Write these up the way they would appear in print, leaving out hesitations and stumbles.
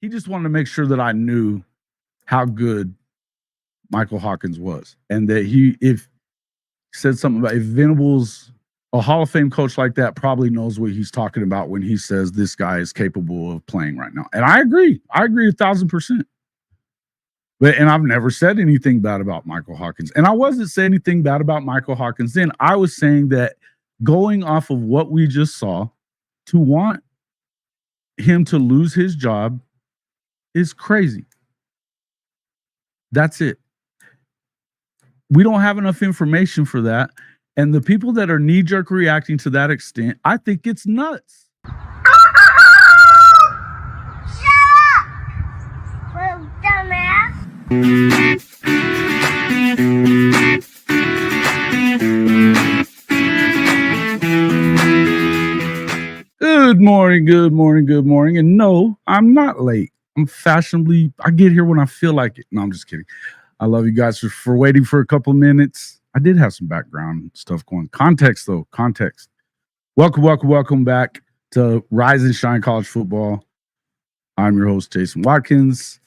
he just wanted to make sure that I knew how good Michael Hawkins was, and that if said something about if Venables, a Hall of Fame coach like that, probably knows what he's talking about when he says this guy is capable of playing right now. And I agree 1,000%. And I've never said anything bad about Michael Hawkins. And I wasn't saying anything bad about Michael Hawkins then. I was saying that going off of what we just saw, to want him to lose his job is crazy. That's it. We don't have enough information for that. And the people that are knee-jerk reacting to that extent, I think it's nuts. Shut up! Little dumbass. Good morning, good morning, good morning. And no, I'm not late. I'm fashionably, I get here when I feel like it. No, I'm just kidding. I love you guys for waiting for a couple minutes. I did have some background stuff going. Context, though. Context. Welcome back to Rise and Shine College Football. I'm your host, Jason Watkins.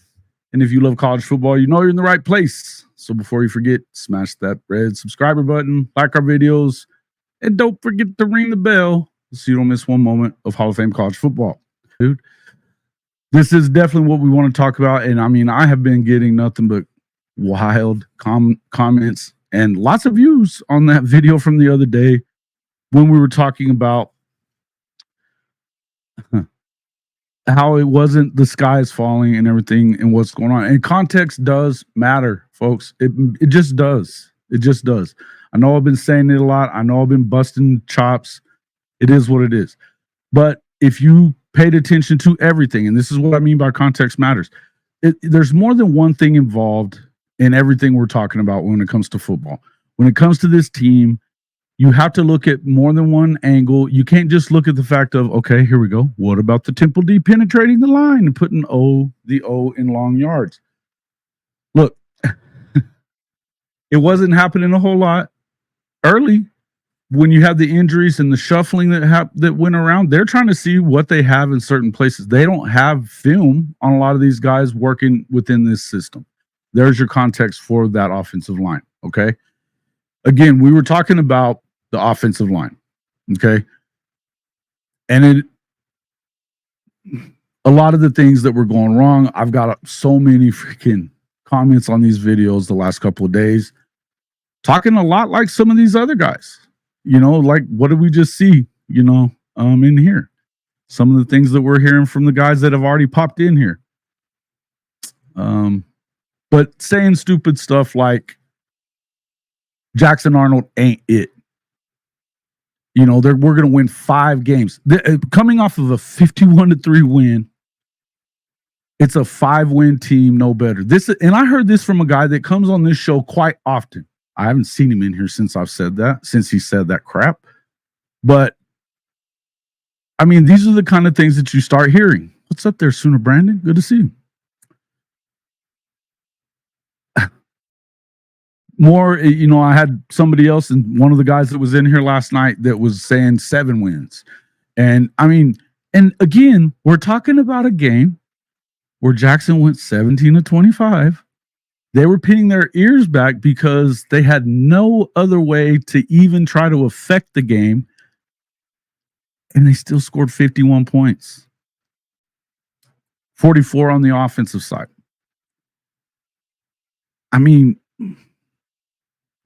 And if you love college football, you know you're in the right place. So before you forget, smash that red subscriber button, like our videos, and don't forget to ring the bell so you don't miss one moment of Hall of Fame college football. Dude, this is definitely what we want to talk about. And I mean, I have been getting nothing but wild comments and lots of views on that video from the other day when we were talking about how it wasn't the sky is falling and everything and what's going on. And context does matter, folks. It just does. It just does. I know I've been saying it a lot. I know I've been busting chops. It is what it is. But if you paid attention to everything, and this is what I mean by context matters, there's more than one thing involved in everything we're talking about when it comes to football. When it comes to this team, you have to look at more than one angle. You can't just look at the fact of, okay, here we go. What about the Temple D penetrating the line and putting the O in long yards? Look, it wasn't happening a whole lot early when you have the injuries and the shuffling that went around. They're trying to see what they have in certain places. They don't have film on a lot of these guys working within this system. There's your context for that offensive line, okay? Again, we were talking about the offensive line, okay? And a lot of the things that were going wrong, I've got so many freaking comments on these videos the last couple of days, talking a lot like some of these other guys. You know, like what did we just see, in here? Some of the things that we're hearing from the guys that have already popped in here. But saying stupid stuff like Jackson Arnold ain't it. We're going to win 5 games. Coming off of a 51-3 win, it's a 5-win team, no better. And I heard this from a guy that comes on this show quite often. I haven't seen him in here since he said that crap. But, I mean, these are the kind of things that you start hearing. What's up there, Sooner Brandon? Good to see you. More, I had somebody else, and one of the guys that was in here last night that was saying 7 wins. And I mean, and again, we're talking about a game where Jackson went 17-25. They were pinning their ears back because they had no other way to even try to affect the game. And they still scored 51 points. 44 on the offensive side. I mean,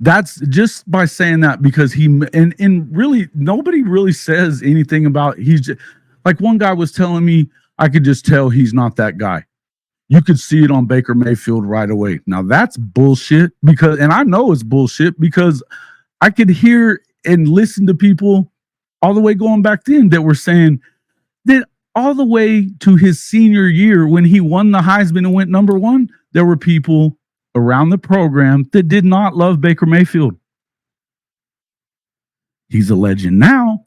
that's just by saying that because and really nobody really says anything about he's just, like one guy was telling me I could just tell he's not that guy. You could see it on Baker Mayfield right away. Now that's bullshit and I know it's bullshit because I could hear and listen to people all the way going back then that were saying that all the way to his senior year when he won the Heisman and went number 1, there were people around the program that did not love Baker Mayfield. He's a legend now.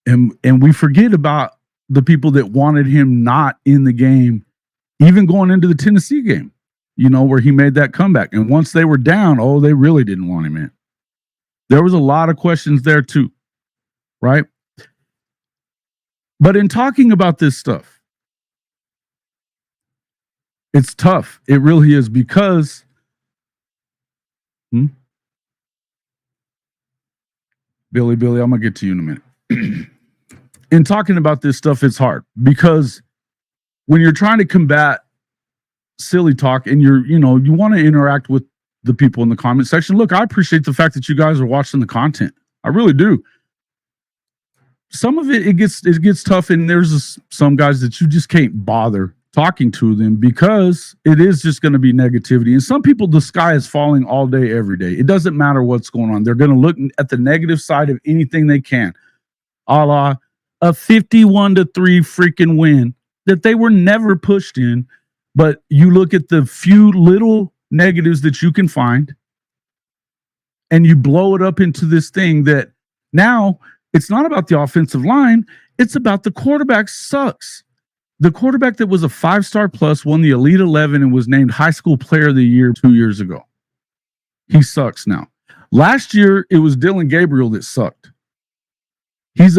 And we forget about the people that wanted him not in the game, even going into the Tennessee game, where he made that comeback. And once they were down, they really didn't want him in. There was a lot of questions there too, right? But in talking about this stuff, It's tough. It really is because Billy, I'm gonna get to you in a minute. In talking about this stuff, it's hard because when you're trying to combat silly talk and you want to interact with the people in the comment section. Look, I appreciate the fact that you guys are watching the content. I really do. Some of it gets tough, and there's some guys that you just can't bother talking to them because it is just going to be negativity. And some people, the sky is falling all day, every day. It doesn't matter what's going on. They're going to look at the negative side of anything they can, a la a 51-3 freaking win that they were never pushed in. But you look at the few little negatives that you can find and you blow it up into this thing that now it's not about the offensive line. It's about the quarterback sucks. The quarterback that was a 5-star plus won the Elite 11 and was named High School Player of the Year 2 years ago. He sucks now. Last year, it was Dylan Gabriel that sucked. He's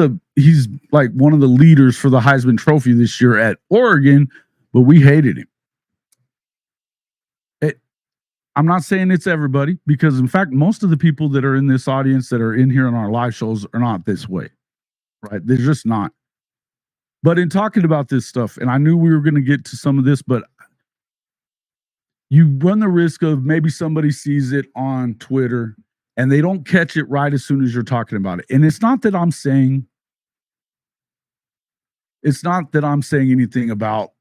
like one of the leaders for the Heisman Trophy this year at Oregon, but we hated him. I'm not saying it's everybody, because in fact, most of the people that are in this audience that are in here on our live shows are not this way, right? They're just not. But in talking about this stuff, and I knew we were going to get to some of this, but you run the risk of maybe somebody sees it on Twitter and they don't catch it right as soon as you're talking about it. And it's not that I'm saying anything about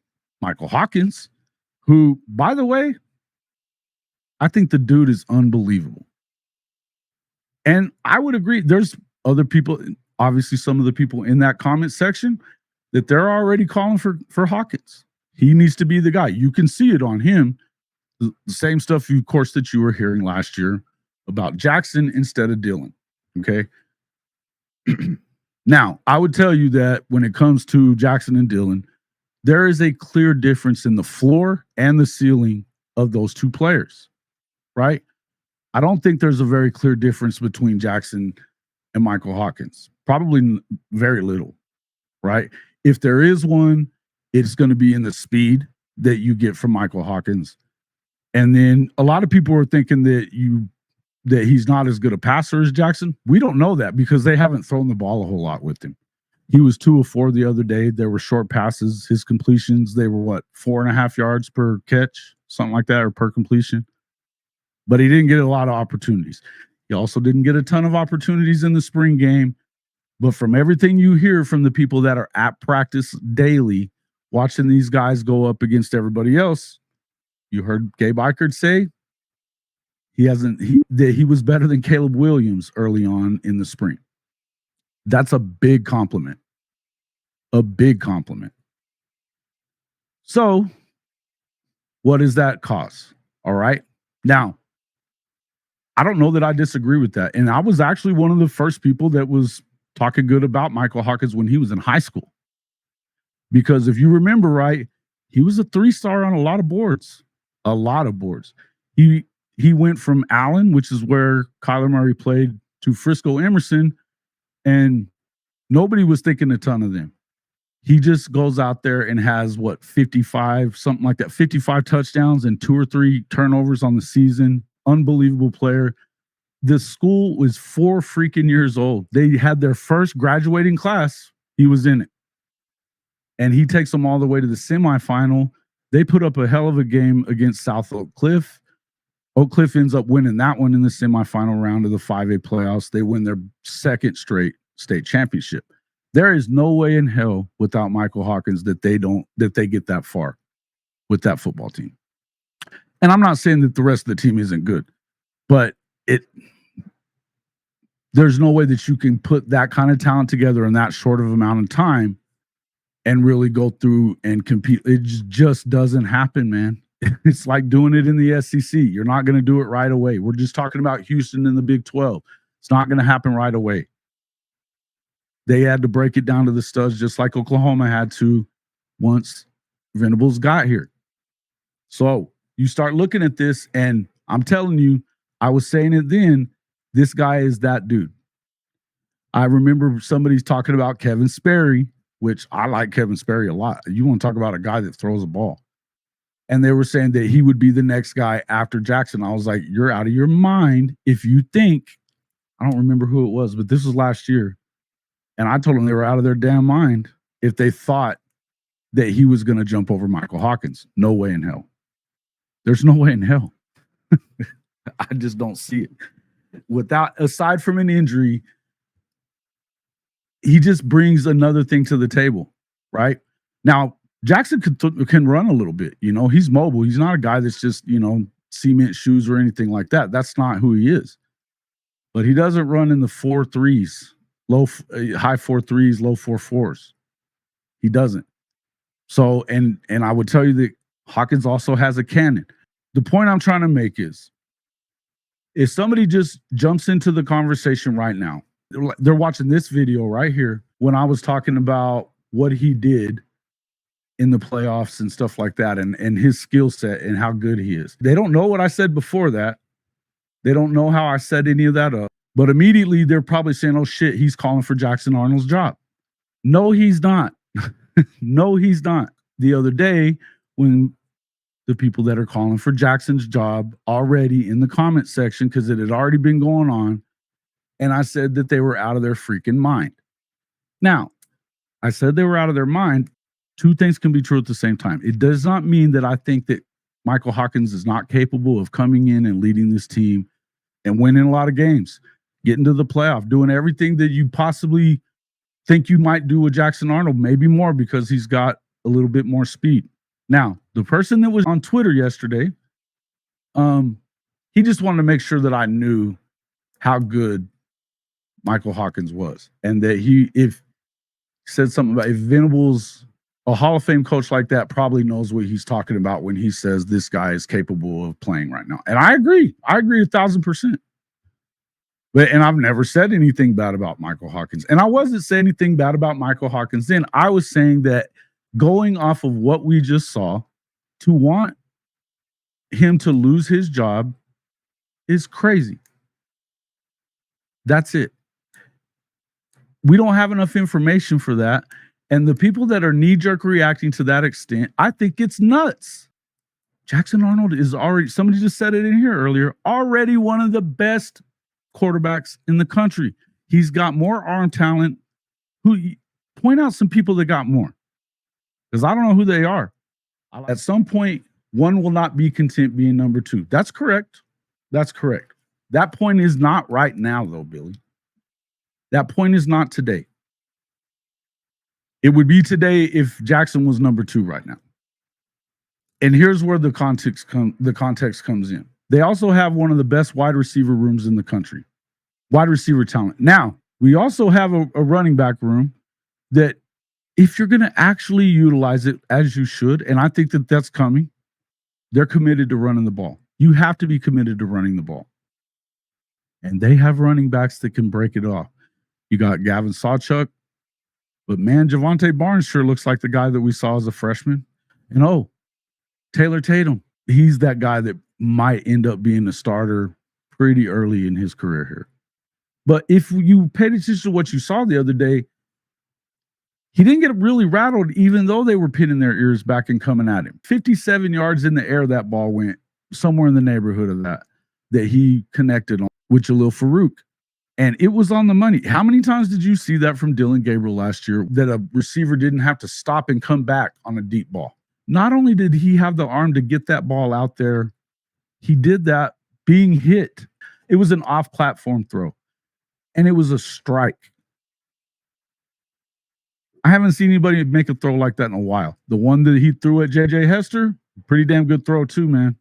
Michael Hawkins, who, by the way, I think the dude is unbelievable. And I would agree. There's other people, obviously some of the people in that comment section, that they're already calling for Hawkins. He needs to be the guy. You can see it on him. The same stuff, of course, that you were hearing last year about Jackson instead of Dylan. Okay. Now, I would tell you that when it comes to Jackson and Dylan, there is a clear difference in the floor and the ceiling of those two players. Right? I don't think there's a very clear difference between Jackson and Michael Hawkins. Probably very little, right? If there is one, it's going to be in the speed that you get from Michael Hawkins. And then a lot of people are thinking that he's not as good a passer as Jackson. We don't know that because they haven't thrown the ball a whole lot with him. He was 2 of 4 the other day. There were short passes. His completions, they were 4.5 yards per catch, something like that, or per completion. But he didn't get a lot of opportunities. He also didn't get a ton of opportunities in the spring game. But from everything you hear from the people that are at practice daily, watching these guys go up against everybody else, you heard Gabe Eichert say he was better than Caleb Williams early on in the spring. That's a big compliment. A big compliment. So, what does that cause? All right. Now, I don't know that I disagree with that. And I was actually one of the first people that was talking good about Michael Hawkins when he was in high school. Because if you remember right, he was a 3-star on a lot of boards. A lot of boards. He went from Allen, which is where Kyler Murray played, to Frisco Emerson, and nobody was thinking a ton of them. He just goes out there and has 55, something like that, 55 touchdowns and 2 or 3 turnovers on the season. Unbelievable player. The school was 4 freaking years old. They had their first graduating class. He was in it. And he takes them all the way to the semifinal. They put up a hell of a game against South Oak Cliff. Oak Cliff ends up winning that one in the semifinal round of the 5A playoffs. They win their 2nd straight state championship. There is no way in hell without Michael Hawkins that they get that far with that football team. And I'm not saying that the rest of the team isn't good, but there's no way that you can put that kind of talent together in that short of amount of time and really go through and compete. It just doesn't happen, man. It's like doing it in the SEC. You're not going to do it right away. We're just talking about Houston in the Big 12. It's not going to happen right away. They had to break it down to the studs just like Oklahoma had to once Venables got here. So you start looking at this, and I'm telling you, I was saying it then, this guy is that dude. I remember somebody's talking about Kevin Sperry, which I like Kevin Sperry a lot. You want to talk about a guy that throws a ball. And they were saying that he would be the next guy after Jackson. I was like, you're out of your mind if you think, I don't remember who it was, but this was last year. And I told them they were out of their damn mind if they thought that he was going to jump over Michael Hawkins. No way in hell. There's no way in hell. I just don't see it. Aside from an injury, he just brings another thing to the table, right? Now, Jackson can run a little bit. You know, he's mobile. He's not a guy that's just, cement shoes or anything like that. That's not who he is. But he doesn't run in the 4.3s, high 4.3s, low 4.4s. He doesn't. So, and I would tell you that Hawkins also has a cannon. The point I'm trying to make is, if somebody just jumps into the conversation right now, they're watching this video right here when I was talking about what he did in the playoffs and stuff like that, and his skill set and how good he is. They don't know what I said before that. They don't know how I set any of that up. But immediately they're probably saying, oh shit, he's calling for Jackson Arnold's job. No, he's not. No, he's not. The other day, when the people that are calling for Jackson's job already in the comment section, because it had already been going on, and I said that they were out of their freaking mind. Now, I said they were out of their mind. Two things can be true at the same time. It does not mean that I think that Michael Hawkins is not capable of coming in and leading this team and winning a lot of games, getting to the playoff, doing everything that you possibly think you might do with Jackson Arnold, maybe more because he's got a little bit more speed. Now, the person that was on Twitter yesterday, he just wanted to make sure that I knew how good Michael Hawkins was, and that if said something about if Venables, a Hall of Fame coach like that, probably knows what he's talking about when he says this guy is capable of playing right now. And I agree. I agree 1,000%. And I've never said anything bad about Michael Hawkins. And I wasn't saying anything bad about Michael Hawkins then. I was saying that going off of what we just saw, to want him to lose his job is crazy. That's it. We don't have enough information for that. And the people that are knee-jerk reacting to that extent, I think it's nuts. Jackson Arnold is already, somebody just said it in here earlier, already one of the best quarterbacks in the country. He's got more arm talent. Point out some people that got more, because I don't know who they are. At some point, one will not be content being number two. That's correct. That's correct. That point is not right now, though, Billy. That point is not today. It would be today if Jackson was number two right now. And here's where the context comes in. They also have one of the best wide receiver rooms in the country, wide receiver talent. Now, we also have a running back room that, if you're going to actually utilize it as you should, and I think that that's coming, they're committed to running the ball. You have to be committed to running the ball. And they have running backs that can break it off. You got Gavin Sawchuk, but man, Javonte Barnes sure looks like the guy that we saw as a freshman. And Taylor Tatum, he's that guy that might end up being a starter pretty early in his career here. But if you paid attention to what you saw the other day, he didn't get really rattled, even though they were pinning their ears back and coming at him. 57 yards in the air, that ball went somewhere in the neighborhood of that he connected on with Jalil Farouk. And it was on the money. How many times did you see that from Dylan Gabriel last year, that a receiver didn't have to stop and come back on a deep ball? Not only did he have the arm to get that ball out there, he did that being hit. It was an off-platform throw, and it was a strike. I haven't seen anybody make a throw like that in a while. The one that he threw at J.J. Hester, pretty damn good throw too, man.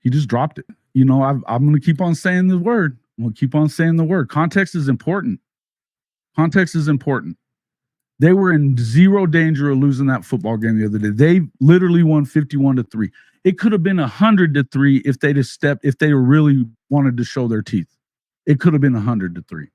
He just dropped it. I'm going to keep on saying the word. I'm going to keep on saying the word. Context is important. Context is important. They were in zero danger of losing that football game the other day. They literally won 51-3. It could have been 100-3 if they really wanted to show their teeth. It could have been 100-3.